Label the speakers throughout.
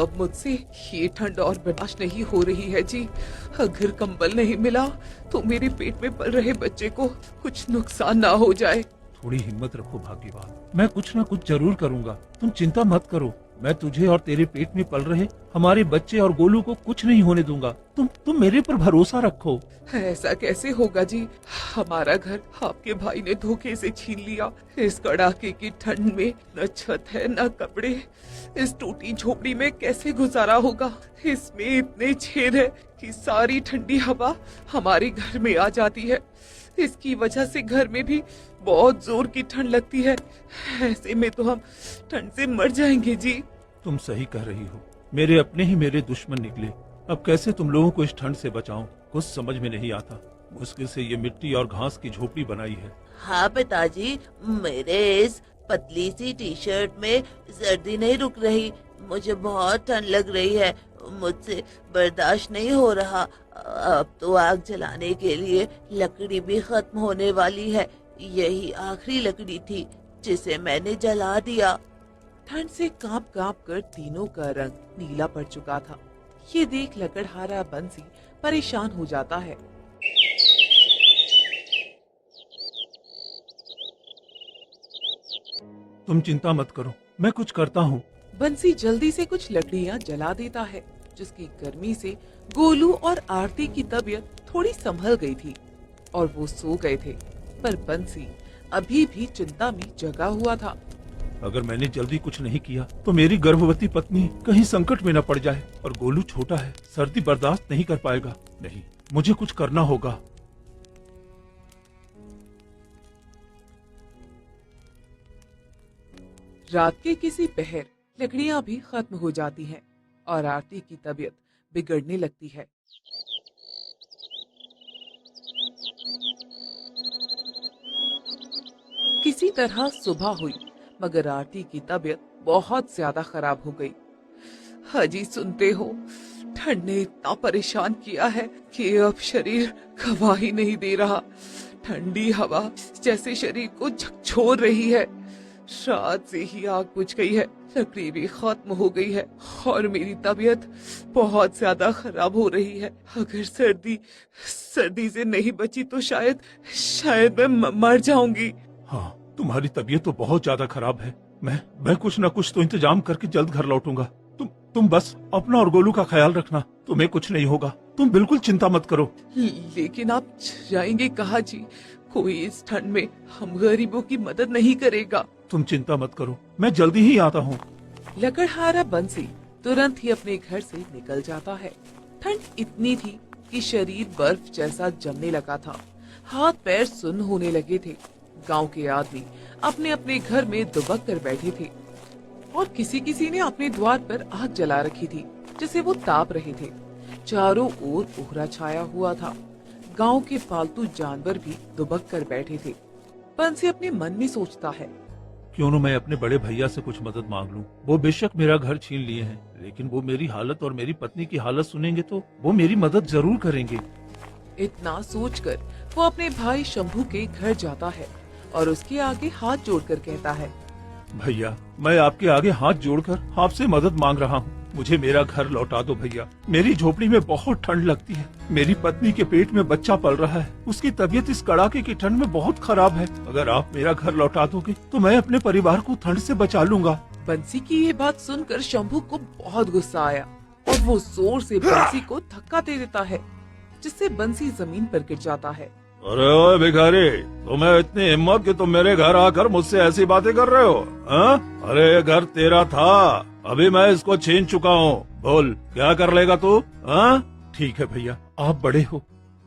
Speaker 1: अब मुझसे ये ठंड और बर्दाश्त नहीं हो रही है जी। अगर कंबल नहीं मिला तो मेरे पेट में पल रहे बच्चे को कुछ नुकसान ना हो जाए।
Speaker 2: थोड़ी हिम्मत रखो भाग्यवान, मैं कुछ ना कुछ जरूर करूंगा, तुम चिंता मत करो। मैं तुझे और तेरे पेट में पल रहे हमारे बच्चे और गोलू को कुछ नहीं होने दूंगा। तुम मेरे पर भरोसा रखो।
Speaker 1: ऐसा कैसे होगा जी? हमारा घर आपके भाई ने धोखे से छीन लिया। इस कड़ाके की ठंड में न छत है न कपड़े। इस टूटी झोपड़ी में कैसे गुजारा होगा? इसमें इतने छेद है कि सारी ठंडी हवा हमारे घर में आ जाती है। इसकी वजह से घर में भी बहुत जोर की ठंड लगती है। ऐसे में तो हम ठंड से मर जाएंगे जी।
Speaker 2: तुम सही कह रही हो, मेरे अपने ही मेरे दुश्मन निकले। अब कैसे तुम लोगों को इस ठंड से बचाऊं, कुछ समझ में नहीं आता। मुश्किल से ये मिट्टी और घास की झोपड़ी बनाई है।
Speaker 3: हाँ पिताजी, मेरे इस पतली सी टी शर्ट में सर्दी नहीं रुक रही। मुझे बहुत ठंड लग रही है, मुझसे बर्दाश्त नहीं हो रहा। अब तो आग जलाने के लिए लकड़ी भी खत्म होने वाली है। यही आखिरी लकड़ी थी जिसे मैंने जला दिया।
Speaker 1: ठंड से कांप कांप कर तीनों का रंग नीला पड़ चुका था। ये देख लकड़हारा बंसी परेशान हो जाता है।
Speaker 2: तुम चिंता मत करो, मैं कुछ करता हूँ।
Speaker 1: बंसी जल्दी से कुछ लकड़ियाँ जला देता है, जिसकी गर्मी से गोलू और आरती की तबीयत थोड़ी संभल गई थी और वो सो गए थे। पर बंसी अभी भी चिंता में जगा हुआ था।
Speaker 2: अगर मैंने जल्दी कुछ नहीं किया तो मेरी गर्भवती पत्नी कहीं संकट में न पड़ जाए, और गोलू छोटा है, सर्दी बर्दाश्त नहीं कर पाएगा। नहीं, मुझे कुछ करना होगा।
Speaker 1: रात के किसी पहर लकड़ियां भी खत्म हो जाती हैं और आरती की तबीयत बिगड़ने लगती है। किसी तरह सुबह हुई, मगर आरती की तबीयत बहुत ज्यादा खराब हो गई। हाजी सुनते हो, ठंड ने इतना परेशान किया है कि अब शरीर गवाही नहीं दे रहा। ठंडी हवा जैसे शरीर को झकझोर रही है। रात से ही आग बुझ गई है, लकड़ी भी खत्म हो गई है और मेरी तबीयत बहुत ज्यादा खराब हो रही है। अगर सर्दी से नहीं बची तो शायद मैं मर जाऊंगी।
Speaker 2: हाँ, तुम्हारी तबीयत तो बहुत ज्यादा खराब है। मैं कुछ न कुछ तो इंतजाम करके जल्द घर लौटूंगा। तुम बस अपना और गोलू का ख्याल रखना, तुम्हें कुछ नहीं होगा। तुम बिल्कुल चिंता मत करो।
Speaker 1: लेकिन आप जाएंगे कहाँ जी? कोई इस ठंड में हम गरीबों की मदद नहीं करेगा।
Speaker 2: तुम चिंता मत करो, मैं जल्दी ही आता हूँ।
Speaker 1: लकड़हारा बंसी तुरंत ही अपने घर से निकल जाता है। ठंड इतनी थी कि शरीर बर्फ जैसा जमने लगा था। हाथ पैर सुन्न होने लगे थे। गांव के आदमी अपने अपने घर में दुबक कर बैठे थे और किसी किसी ने अपने द्वार पर आग जला रखी थी, जिसे वो ताप रहे थे। चारों ओर कोहरा छाया हुआ था। गांव के पालतू जानवर भी दुबक कर बैठे थे। बंसी अपने मन में सोचता है,
Speaker 2: क्यों न मैं अपने बड़े भैया से कुछ मदद मांग लूं। वो बेशक मेरा घर छीन लिए हैं, लेकिन वो मेरी हालत और मेरी पत्नी की हालत सुनेंगे तो वो मेरी मदद जरूर करेंगे।
Speaker 1: इतना सोचकर वो अपने भाई शंभू के घर जाता है और उसके आगे हाथ जोड़कर कहता है,
Speaker 2: भैया, मैं आपके आगे हाथ जोड़कर आपसे मदद मांग रहा हूँ। मुझे मेरा घर लौटा दो भैया। मेरी झोपड़ी में बहुत ठंड लगती है। मेरी पत्नी के पेट में बच्चा पल रहा है। उसकी तबीयत इस कड़ाके की ठंड में बहुत खराब है। अगर आप मेरा घर लौटा दोगे तो मैं अपने परिवार को ठंड से बचा लूंगा।
Speaker 1: बंसी की ये बात सुनकर शंभू को बहुत गुस्सा आया और वो जोर से बंसी को धक्का दे देता है, जिससे बंसी जमीन पर गिर जाता है।
Speaker 2: अरे ओए भिखारी, तुम्हें इतनी हिम्मत कि तुम मेरे घर आकर मुझसे ऐसी बातें कर रहे हो? अरे ये घर तेरा था, अभी मैं इसको छीन चुका हूँ। बोल, क्या कर लेगा तू? ठीक है भैया, आप बड़े हो,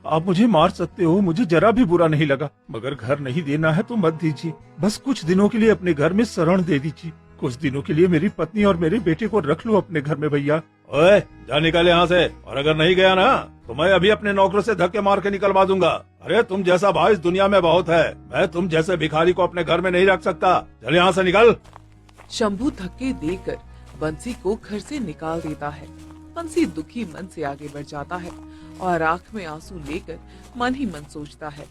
Speaker 2: आप मुझे मार सकते हो, मुझे जरा भी बुरा नहीं लगा। मगर घर नहीं देना है तो मत दीजिए। बस कुछ दिनों के लिए अपने घर में शरण दे दीजिए। कुछ दिनों के लिए मेरी पत्नी और मेरे बेटे को रख लो अपने घर में भैया। ओए, जा निकल यहाँ से, और अगर नहीं गया ना तो मैं अभी अपने नौकरों से धक्के मार के निकलवा दूंगा। अरे तुम जैसा भाई इस दुनिया में बहुत है। मैं तुम जैसे भिखारी को अपने घर में नहीं रख सकता। चल यहाँ से निकल।
Speaker 1: शंभू धक्के देकर बंसी को घर से निकाल देता है। बंसी दुखी मन से आगे बढ़ जाता है और आंख में आंसू लेकर मन ही मन सोचता है,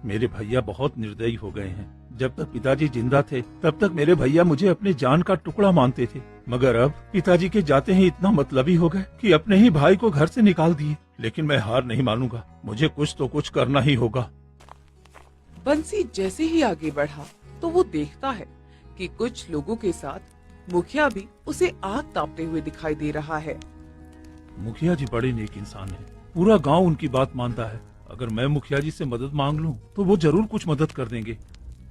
Speaker 2: मेरे भैया बहुत निर्दयी हो गए हैं। जब तक पिताजी जिंदा थे तब तक मेरे भैया मुझे अपने जान का टुकड़ा मानते थे, मगर अब पिताजी के जाते ही इतना मतलबी हो गए कि अपने ही भाई को घर से निकाल दिए। लेकिन मैं हार नहीं मानूंगा, मुझे कुछ तो कुछ करना ही होगा।
Speaker 1: बंसी जैसे ही आगे बढ़ा तो वो देखता है कि कुछ लोगों के साथ मुखिया भी उसे आग तापते हुए दिखाई दे रहा है।
Speaker 2: मुखिया जी बड़े नेक इंसान हैं। पूरा गांव उनकी बात मानता है। अगर मैं मुखिया जी से मदद मांग लूं तो वो जरूर कुछ मदद कर देंगे।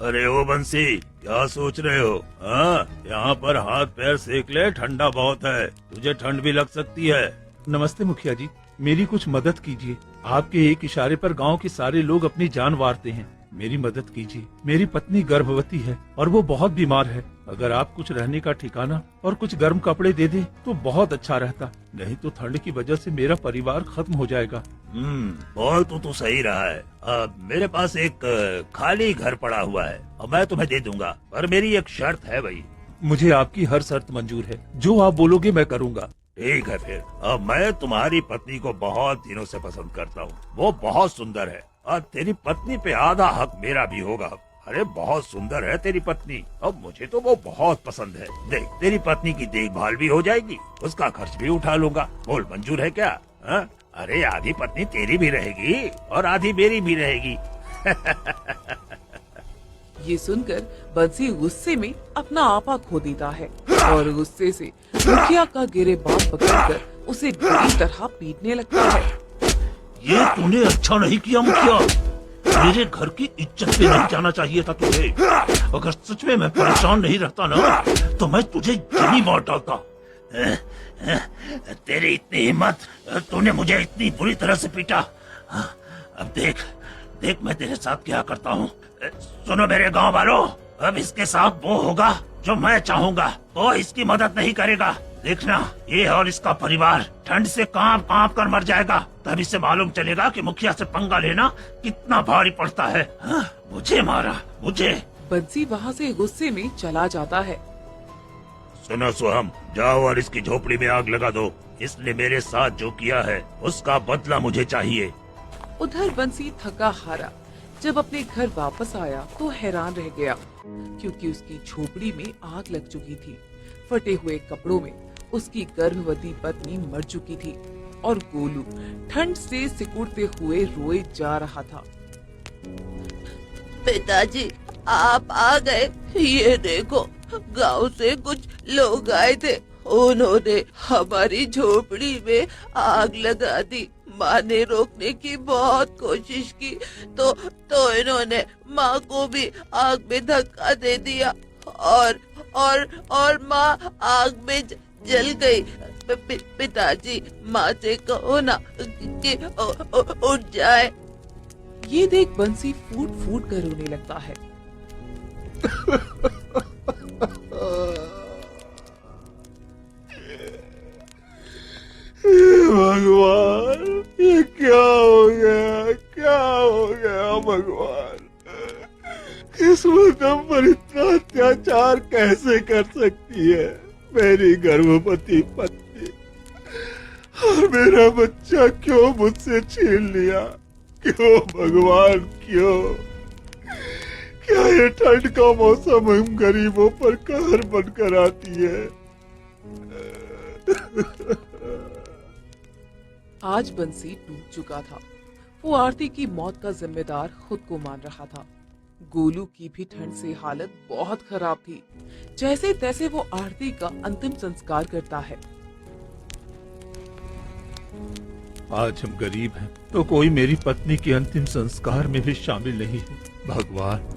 Speaker 4: अरे ओ बंसी, क्या सोच रहे हो? हाँ, यहाँ पर हाथ पैर सेक ले, ठंडा बहुत है, तुझे ठंड भी लग सकती है।
Speaker 2: नमस्ते मुखिया जी, मेरी कुछ मदद कीजिए। आपके एक इशारे पर गांव के सारे लोग अपनी जान वारते हैं। मेरी मदद कीजिए। मेरी पत्नी गर्भवती है और वो बहुत बीमार है। अगर आप कुछ रहने का ठिकाना और कुछ गर्म कपड़े दे दें तो बहुत अच्छा रहता, नहीं तो ठंड की वजह से मेरा परिवार खत्म हो जाएगा।
Speaker 4: बोल तो सही रहा है। मेरे पास एक खाली घर पड़ा हुआ है और मैं तुम्हें दे दूंगा, पर मेरी एक शर्त है भाई।
Speaker 2: मुझे आपकी हर शर्त मंजूर है, जो आप बोलोगे मैं करूँगा।
Speaker 4: ठीक है फिर। मैं तुम्हारी पत्नी को बहुत दिनों से पसंद करता हूँ, वो बहुत सुंदर है और तेरी पत्नी पे आधा हक मेरा भी होगा। अरे बहुत सुंदर है तेरी पत्नी और मुझे तो वो बहुत पसंद है। देख, तेरी पत्नी की देखभाल भी हो जाएगी, उसका खर्च भी उठा लूंगा। बोल मंजूर है क्या? हा? अरे आधी पत्नी तेरी भी रहेगी और आधी मेरी भी रहेगी।
Speaker 1: ये सुनकर बंसी गुस्से में अपना आपा खो देता है और गुस्से से मुखिया का गिरेबान पकड़कर उसे बुरी तरह पीटने लगता है।
Speaker 4: ये तूने अच्छा नहीं किया मुखिया, मेरे घर की इज्जत पे नहीं जाना चाहिए था तुझे। अगर सच में मैं परेशान नहीं रहता ना तो मैं तुझे यही मार डालता। तेरी इतनी हिम्मत, तूने मुझे इतनी बुरी तरह से पीटा। अब देख मैं तेरे साथ क्या करता हूँ। सुनो मेरे गांव वालों, अब इसके साथ वो होगा जो मैं चाहूंगा। तो इसकी मदद नहीं करेगा, देखना ये और इसका परिवार ठंड से कांप कांप कर मर जाएगा। तब इसे मालूम चलेगा कि मुखिया से पंगा लेना कितना भारी पड़ता है। मुझे मारा, मुझे।
Speaker 1: बंसी वहाँ से गुस्से में चला जाता है।
Speaker 4: सुनो सोहम, जाओ और इसकी झोपड़ी में आग लगा दो। इसने मेरे साथ जो किया है उसका बदला मुझे चाहिए।
Speaker 1: उधर बंसी थका हारा जब अपने घर वापस आया तो हैरान रह गया, क्योंकि उसकी झोपड़ी में आग लग चुकी थी। फटे हुए कपड़ों में उसकी गर्भवती पत्नी मर चुकी थी और गोलू ठंड से सिकुड़ते हुए रोए जा रहा था।
Speaker 3: पिताजी, आप आ गए। ये देखो, गांव से कुछ लोग आए थे, उन्होंने हमारी झोपड़ी में आग लगा दी। माँ ने रोकने की बहुत कोशिश की तो इन्होंने माँ को भी आग में धक्का दे दिया और माँ आग में जल गई। पिताजी, माँ से कहो ना कि उठ जाए।
Speaker 1: ये देख बंसी फूट फूट कर रोने लगता है।
Speaker 2: भगवान, ये क्या हो गया भगवान। किस्मत हम पर इतना अत्याचार कैसे कर सकती है। मेरी गर्भवती पत्नी और मेरा बच्चा क्यों मुझसे छीन लिया? क्यों भगवान, क्यों? क्या ये ठंड का मौसम हम गरीबों पर कहर बनकर आती है?
Speaker 1: आज बंसी टूट चुका था। वो आरती की मौत का जिम्मेदार खुद को मान रहा था। गोलू की भी ठंड से हालत बहुत खराब थी। जैसे तैसे वो आरती का अंतिम संस्कार करता है।
Speaker 2: आज हम गरीब हैं तो कोई मेरी पत्नी के अंतिम संस्कार में भी शामिल नहीं है।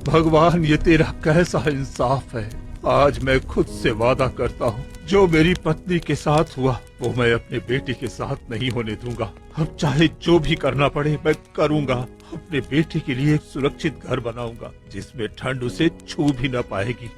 Speaker 2: भगवान, ये तेरा कैसा इंसाफ है। आज मैं खुद से वादा करता हूँ, जो मेरी पत्नी के साथ हुआ वो मैं अपने बेटे के साथ नहीं होने दूंगा। अब चाहे जो भी करना पड़े मैं करूंगा। अपने बेटे के लिए एक सुरक्षित घर बनाऊंगा जिसमें ठंड उसे छू भी न पाएगी।